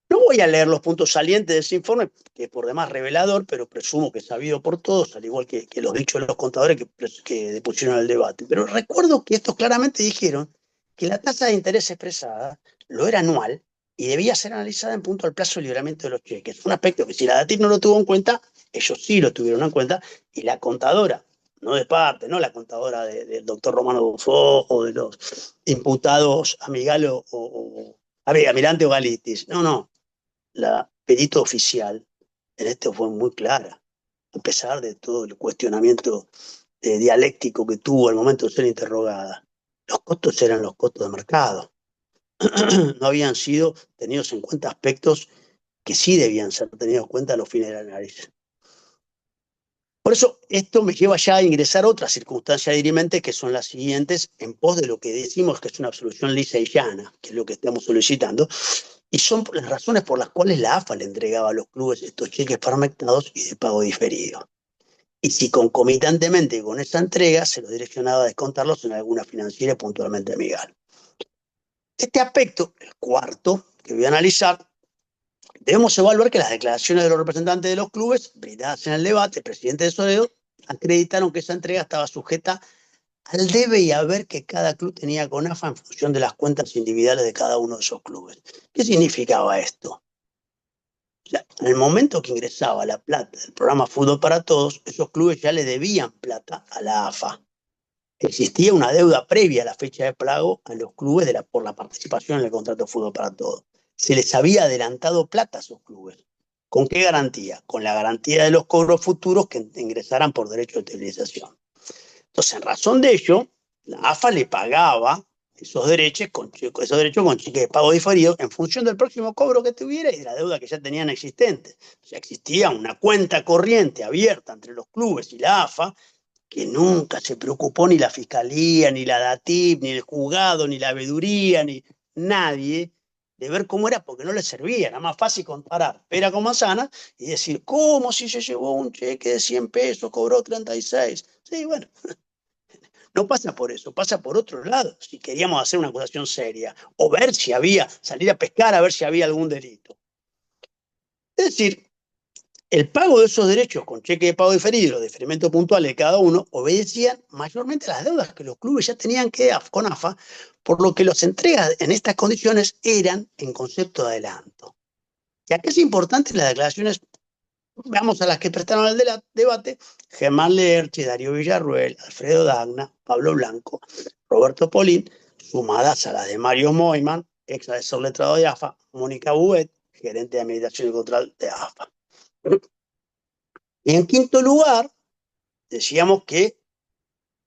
No voy a leer los puntos salientes de ese informe, que es por demás revelador, pero presumo que es sabido por todos, al igual que los dichos de los contadores que depusieron el debate. Pero recuerdo que estos claramente dijeron que la tasa de interés expresada lo era anual y debía ser analizada en punto al plazo de libramiento de los cheques. Un aspecto que si la DATIP no lo tuvo en cuenta, ellos sí lo tuvieron en cuenta, y la contadora, no de parte, no la contadora del doctor Romano Bufó o de los imputados Amigalo Amirante o Galitis, no. La perito oficial en esto fue muy clara, a pesar de todo el cuestionamiento dialéctico que tuvo al momento de ser interrogada. Los costos eran los costos de mercado. No habían sido tenidos en cuenta aspectos que sí debían ser tenidos en cuenta a los fines del análisis. Por eso, esto me lleva ya a ingresar otras circunstancias dirimentes, que son las siguientes, en pos de lo que decimos que es una absolución lisa y llana, que es lo que estamos solicitando, y son las razones por las cuales la AFA le entregaba a los clubes estos cheques fragmentados y de pago diferido. Y si concomitantemente con esa entrega se los direccionaba a descontarlos en alguna financiera puntualmente amigal. Este aspecto, el cuarto que voy a analizar, debemos evaluar que las declaraciones de los representantes de los clubes, brindadas en el debate, el presidente de Soredo, acreditaron que esa entrega estaba sujeta al debe y haber que cada club tenía con AFA en función de las cuentas individuales de cada uno de esos clubes. ¿Qué significaba esto? O sea, en el momento que ingresaba la plata del programa Fútbol para Todos, esos clubes ya le debían plata a la AFA. Existía una deuda previa a la fecha de pago a los clubes por la participación en el contrato Fútbol para Todos. Se les había adelantado plata a esos clubes. ¿Con qué garantía? Con la garantía de los cobros futuros que ingresaran por derecho de utilización. Entonces, en razón de ello, la AFA le pagaba esos derechos con cheques de pago diferido en función del próximo cobro que tuviera y de la deuda que ya tenían existente. O sea, existía una cuenta corriente abierta entre los clubes y la AFA, que nunca se preocupó ni la Fiscalía, ni la DATIP, ni el juzgado, ni la veeduría, ni nadie, de ver cómo era, porque no les servía. Era más fácil comparar pera con manzana y decir, ¿cómo si se llevó un cheque de 100 pesos, cobró 36? Sí, bueno, no pasa por eso, pasa por otro lado, si queríamos hacer una acusación seria, o ver si salir a pescar a ver si había algún delito. Es decir, el pago de esos derechos con cheque de pago diferido y los diferimientos puntuales de cada uno obedecían mayormente a las deudas que los clubes ya tenían con AFA, por lo que las entregas en estas condiciones eran en concepto de adelanto. Y acá es importante las declaraciones, veamos a las que prestaron el debate: Germán Lerche, Darío Villarruel, Alfredo Dagna, Pablo Blanco, Roberto Polín, sumadas a las de Mario Moyman, ex asesor letrado de AFA, Mónica Bouet, gerente de administración y control de AFA. Y en quinto lugar, decíamos que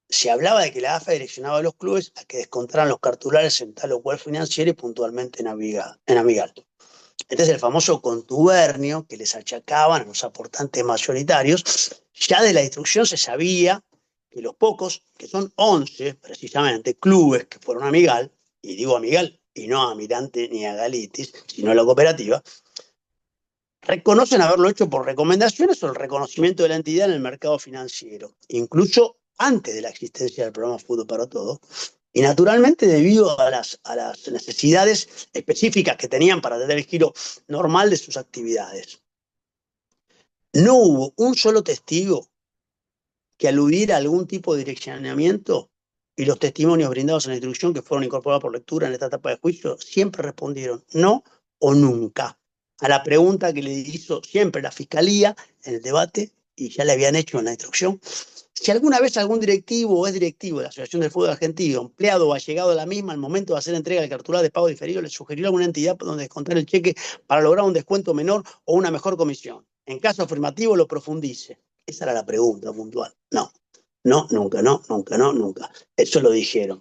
se hablaba de que la AFA direccionaba a los clubes a que descontaran los cartulares en tal o cual financiera y puntualmente en amigal. Este es el famoso contubernio que les achacaban a los aportantes mayoritarios. Ya de la instrucción se sabía que los pocos, que son 11 precisamente, clubes que fueron a amigal, y digo amigal y no a Amirante ni a Galitis, sino a la cooperativa, reconocen haberlo hecho por recomendaciones o el reconocimiento de la entidad en el mercado financiero, incluso antes de la existencia del programa Fútbol para Todos, y naturalmente debido a las necesidades específicas que tenían para tener el giro normal de sus actividades. No hubo un solo testigo que aludiera a algún tipo de direccionamiento, y los testimonios brindados en la instrucción que fueron incorporados por lectura en esta etapa de juicio siempre respondieron no o nunca. a la pregunta que le hizo siempre la Fiscalía en el debate, y ya le habían hecho en la instrucción, si alguna vez algún directivo o es directivo de la Asociación del Fútbol Argentino, empleado o ha llegado a la misma al momento de hacer entrega del cartulado de pago diferido, le sugirió a alguna entidad donde descontar el cheque para lograr un descuento menor o una mejor comisión. En caso afirmativo, lo profundice. Esa era la pregunta puntual. No, no, nunca, no, nunca, no, nunca. Eso lo dijeron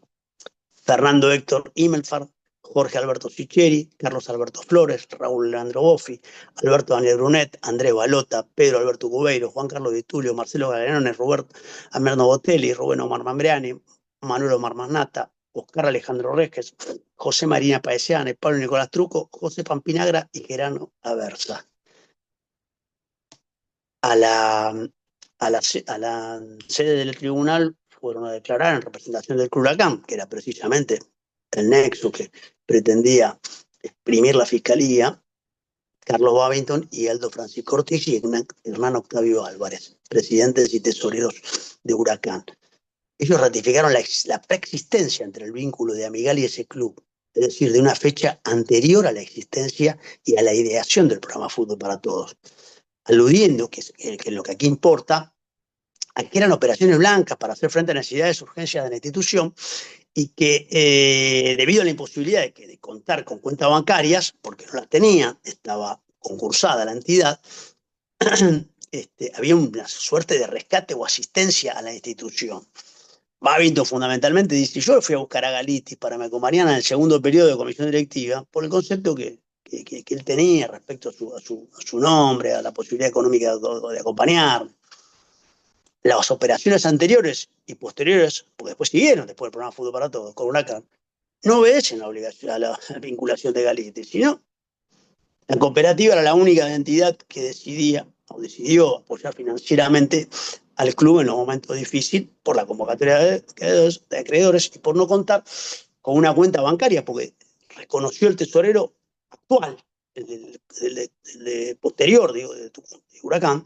Fernando Héctor Himmelfarb, Jorge Alberto Sicheri, Carlos Alberto Flores, Raúl Leandro Boffi, Alberto Daniel Brunet, Andrés Balota, Pedro Alberto Cubeiro, Juan Carlos Di Tulio, Marcelo Galeanones, Roberto Amerno Botelli, Rubén Omar Mambriani, Manuel Omar Masnata, Oscar Alejandro Reges, José Marina Paesiane, Pablo Nicolás Truco, José Pampinagra y Gerano Aversa. A la sede del tribunal fueron a declarar en representación del Club Huracán, que era precisamente el nexo que pretendía exprimir la Fiscalía, Carlos Babington y Aldo Francisco Ortiz y Hernán Octavio Álvarez, presidentes y tesoreros de Huracán. Ellos ratificaron la preexistencia entre el vínculo de Amigal y ese club, es decir, de una fecha anterior a la existencia y a la ideación del programa Fútbol para Todos, aludiendo que lo que aquí importa, aquí eran operaciones blancas para hacer frente a necesidades y urgencias de la institución, y que debido a la imposibilidad de contar con cuentas bancarias, porque no las tenía, estaba concursada la entidad, había una suerte de rescate o asistencia a la institución. Babington fundamentalmente dice, yo fui a buscar a Galitis para me acompañar en el segundo periodo de comisión directiva, por el concepto que él tenía respecto a su nombre, a la posibilidad económica de acompañar. Las operaciones anteriores y posteriores, porque después siguieron, después del programa Fútbol para Todos, con Huracán, no obedecen la obligación a la vinculación de Galitis, sino la cooperativa era la única entidad que decidió apoyar financieramente al club en los momentos difíciles por la convocatoria de acreedores y por no contar con una cuenta bancaria, porque reconoció el tesorero actual, el posterior, digo, de Huracán.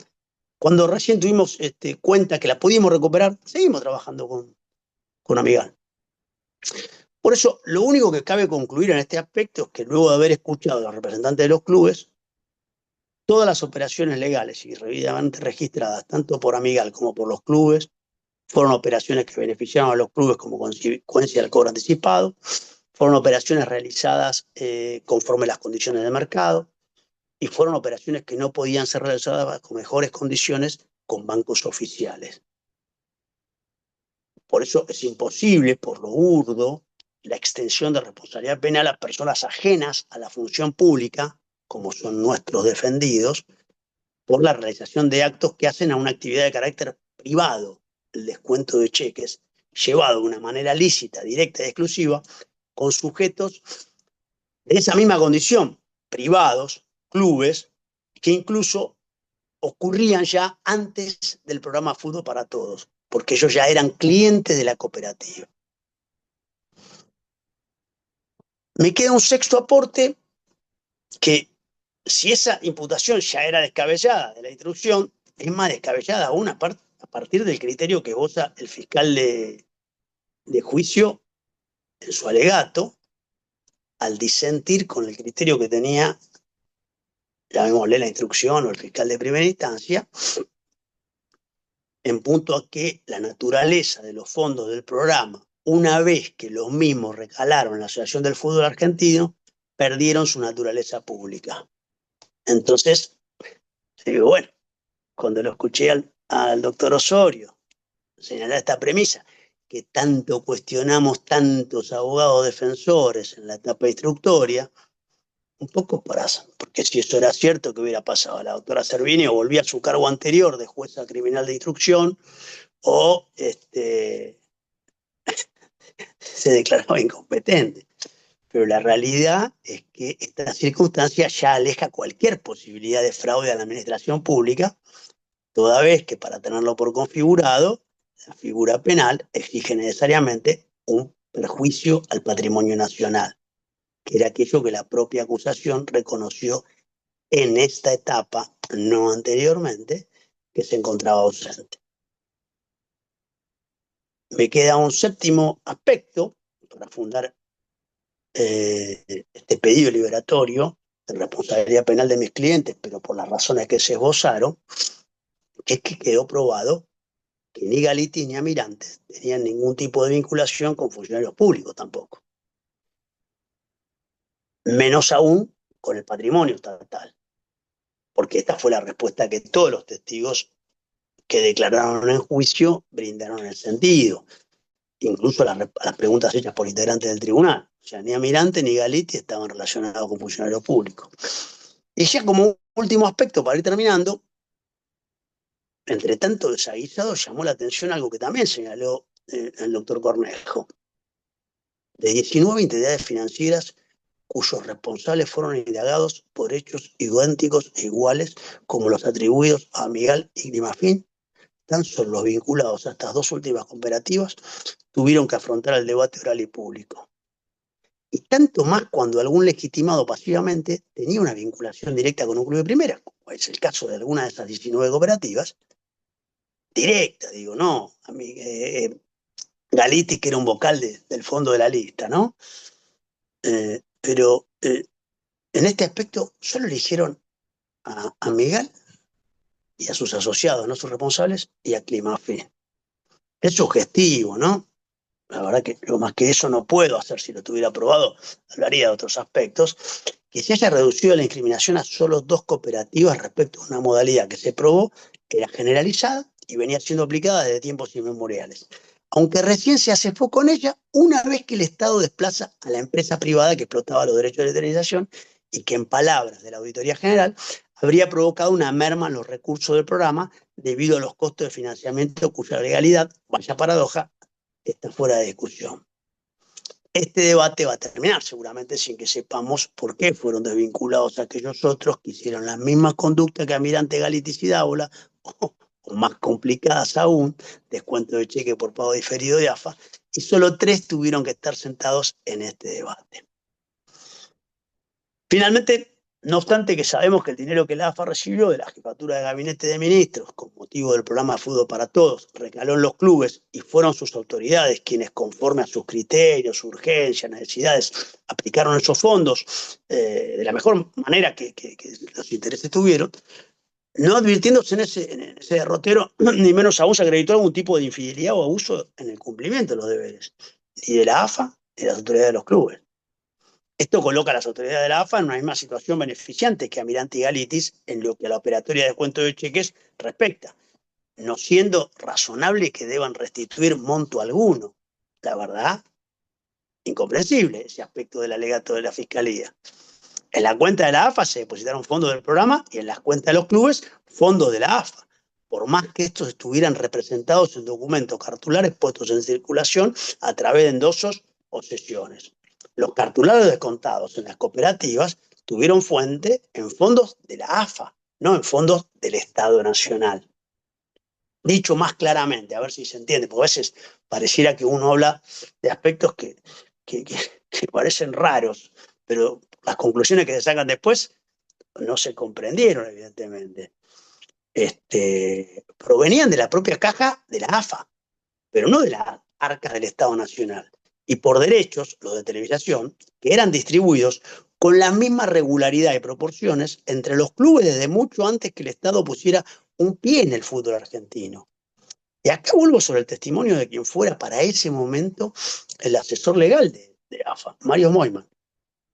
Cuando recién tuvimos cuenta que la pudimos recuperar, seguimos trabajando con Amigal. Por eso, lo único que cabe concluir en este aspecto es que luego de haber escuchado a los representantes de los clubes, todas las operaciones legales y debidamente registradas, tanto por Amigal como por los clubes, fueron operaciones que beneficiaron a los clubes como consecuencia del cobro anticipado, fueron operaciones realizadas conforme a las condiciones de mercado, y fueron operaciones que no podían ser realizadas con mejores condiciones con bancos oficiales. Por eso es imposible, por lo burdo, la extensión de responsabilidad penal a personas ajenas a la función pública, como son nuestros defendidos, por la realización de actos que hacen a una actividad de carácter privado, el descuento de cheques, llevado de una manera lícita, directa y exclusiva, con sujetos de esa misma condición, privados, clubes, que incluso ocurrían ya antes del programa Fútbol para Todos, porque ellos ya eran clientes de la cooperativa. Me queda un sexto aporte, que si esa imputación ya era descabellada de la instrucción, es más descabellada aún a partir del criterio que goza el fiscal de juicio en su alegato, al disentir con el criterio que tenía, llamémosle la instrucción o el fiscal de primera instancia, en punto a que la naturaleza de los fondos del programa, una vez que los mismos recalaron en la Asociación del Fútbol Argentino, perdieron su naturaleza pública. Entonces, digo, bueno, cuando lo escuché al doctor Osorio señalar esta premisa, que tanto cuestionamos tantos abogados defensores en la etapa instructoria, un poco porque si eso era cierto, ¿qué hubiera pasado? La doctora Servini o volvía a su cargo anterior de jueza criminal de instrucción o se declaraba incompetente. Pero la realidad es que esta circunstancia ya aleja cualquier posibilidad de fraude a la administración pública, toda vez que para tenerlo por configurado, la figura penal exige necesariamente un perjuicio al patrimonio nacional, que era aquello que la propia acusación reconoció en esta etapa, no anteriormente, que se encontraba ausente. Me queda un séptimo aspecto para fundar este pedido liberatorio, de responsabilidad penal de mis clientes, pero por las razones que se esbozaron, es que quedó probado que ni Galitis ni Almirante tenían ningún tipo de vinculación con funcionarios públicos tampoco. Menos aún con el patrimonio estatal. Porque esta fue la respuesta que todos los testigos que declararon en juicio brindaron en el sentido. Incluso las preguntas hechas por integrantes del tribunal. O sea, ni Almirante ni Galitis estaban relacionados con funcionarios públicos. Y ya como último aspecto, para ir terminando, entre tanto desaguisado, llamó la atención algo que también señaló el doctor Cornejo. De 19 entidades financieras cuyos responsables fueron indagados por hechos idénticos e iguales como los atribuidos a Amigal y Climafin, tan solo los vinculados a estas dos últimas cooperativas tuvieron que afrontar el debate oral y público. Y tanto más cuando algún legitimado pasivamente tenía una vinculación directa con un club de primera, como es el caso de alguna de esas 19 cooperativas, directa, digo, no, Galitis, que era un vocal del fondo de la lista, ¿no? Pero en este aspecto solo eligieron a Miguel y a sus asociados, no sus responsables, y a Climafin. Es sugestivo, ¿no? La verdad que lo más que eso no puedo hacer. Si lo tuviera aprobado, hablaría de otros aspectos. Que se haya reducido la incriminación a solo 2 cooperativas respecto a una modalidad que se probó era generalizada y venía siendo aplicada desde tiempos inmemoriales. Aunque recién se hace foco en ella una vez que el Estado desplaza a la empresa privada que explotaba los derechos de eternización y que, en palabras de la Auditoría General, habría provocado una merma en los recursos del programa debido a los costos de financiamiento cuya legalidad, vaya paradoja, está fuera de discusión. Este debate va a terminar seguramente sin que sepamos por qué fueron desvinculados aquellos otros que hicieron las mismas conductas que Almirante, Galitis y Dávola, o más complicadas aún, descuento de cheque por pago diferido de AFA, y solo 3 tuvieron que estar sentados en este debate. Finalmente, no obstante que sabemos que el dinero que la AFA recibió de la Jefatura de Gabinete de Ministros con motivo del programa Fútbol para Todos recaló en los clubes y fueron sus autoridades quienes, conforme a sus criterios, urgencias, necesidades, aplicaron esos fondos de la mejor manera que los intereses tuvieron, no advirtiéndose en ese derrotero, ni menos aún se acreditó algún tipo de infidelidad o abuso en el cumplimiento de los deberes, ni de la AFA ni de las autoridades de los clubes. Esto coloca a las autoridades de la AFA en una misma situación beneficiante que Almirante y Galitis en lo que a la operatoria de descuento de cheques respecta, no siendo razonable que deban restituir monto alguno. La verdad, incomprensible ese aspecto del alegato de la Fiscalía. En la cuenta de la AFA se depositaron fondos del programa y en las cuentas de los clubes fondos de la AFA, por más que estos estuvieran representados en documentos cartulares puestos en circulación a través de endosos o sesiones. Los cartulares descontados en las cooperativas tuvieron fuente en fondos de la AFA, no en fondos del Estado Nacional. Dicho más claramente, a ver si se entiende, porque a veces pareciera que uno habla de aspectos que parecen raros, pero las conclusiones que se sacan después no se comprendieron, evidentemente. Provenían de la propia caja de la AFA, pero no de las arcas del Estado Nacional. Y por derechos, los de televisación, que eran distribuidos con la misma regularidad y proporciones entre los clubes desde mucho antes que el Estado pusiera un pie en el fútbol argentino. Y acá vuelvo sobre el testimonio de quien fuera para ese momento el asesor legal de AFA, Mario Moyman,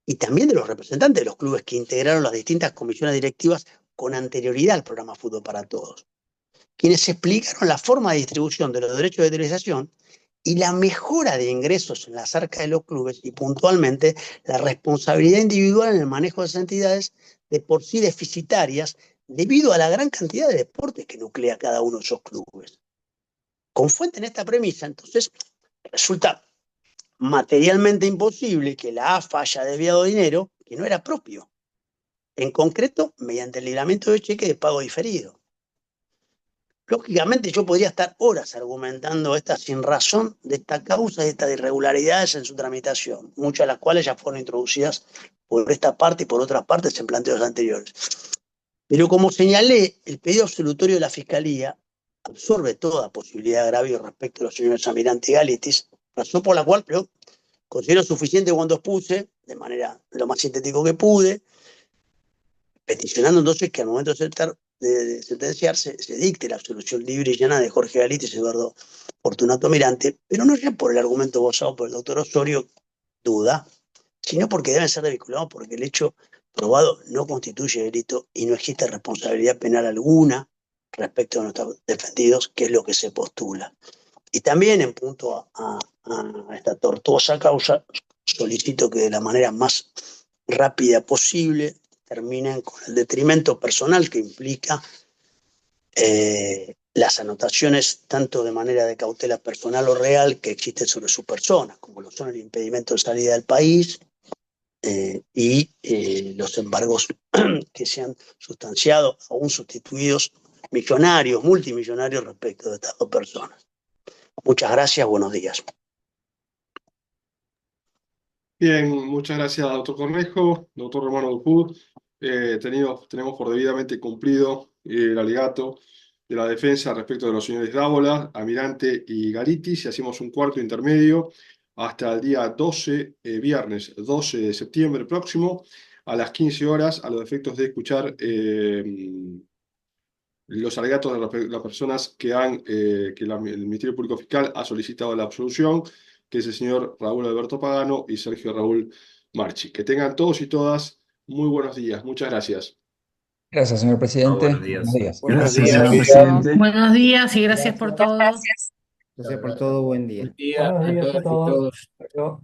y también de los representantes de los clubes que integraron las distintas comisiones directivas con anterioridad al programa Fútbol para Todos, quienes explicaron la forma de distribución de los derechos de televisación y la mejora de ingresos en las arcas de los clubes y puntualmente la responsabilidad individual en el manejo de esas entidades de por sí deficitarias debido a la gran cantidad de deportes que nuclea cada uno de esos clubes. Con fuente en esta premisa, entonces, resulta materialmente imposible que la AFA haya desviado dinero que no era propio, en concreto mediante el libramiento de cheque de pago diferido. Lógicamente yo podría estar horas argumentando esta sinrazón de esta causa y de estas irregularidades en su tramitación, muchas de las cuales ya fueron introducidas por esta parte y por otras partes en planteos anteriores. Pero como señalé, el pedido absolutorio de la Fiscalía absorbe toda posibilidad de agravio respecto a los señores Almirante y Galitis, razón por la cual yo considero suficiente cuando expuse, de manera lo más sintético que pude, peticionando entonces que al momento de sentenciar se dicte la absolución libre y llana de Jorge Galites y Eduardo Fortunato Mirante, pero no ya por el argumento gozado por el doctor Osorio, duda, sino porque deben ser desvinculados porque el hecho probado no constituye delito y no existe responsabilidad penal alguna respecto a nuestros defendidos, que es lo que se postula. Y también en punto a esta tortuosa causa, solicito que de la manera más rápida posible terminen con el detrimento personal que implica las anotaciones tanto de manera de cautela personal o real que existen sobre su persona, como lo son el impedimento de salida del país y los embargos que se han sustanciado, aún sustituidos, millonarios, multimillonarios respecto de estas dos personas. Muchas gracias, buenos días. Bien, muchas gracias, doctor Cornejo, doctor Romano Dupuy. Tenemos por debidamente cumplido el alegato de la defensa respecto de los señores Dávola, Almirante y Garitis, y hacemos un cuarto intermedio hasta el día 12, viernes 12 de septiembre próximo, a las 15 horas, a los efectos de escuchar los alegatos de las personas que el Ministerio Público Fiscal ha solicitado la absolución, que es el señor Raúl Alberto Pagano y Sergio Raúl Marchi. Que tengan todos y todas muy buenos días. Muchas gracias. Gracias, señor presidente. Buenos días. Buenos días. Buenos Gracias, días. señor presidente. Buenos días y gracias por todo. Gracias por todo, buen día. Buenos días a todos. Hasta luego.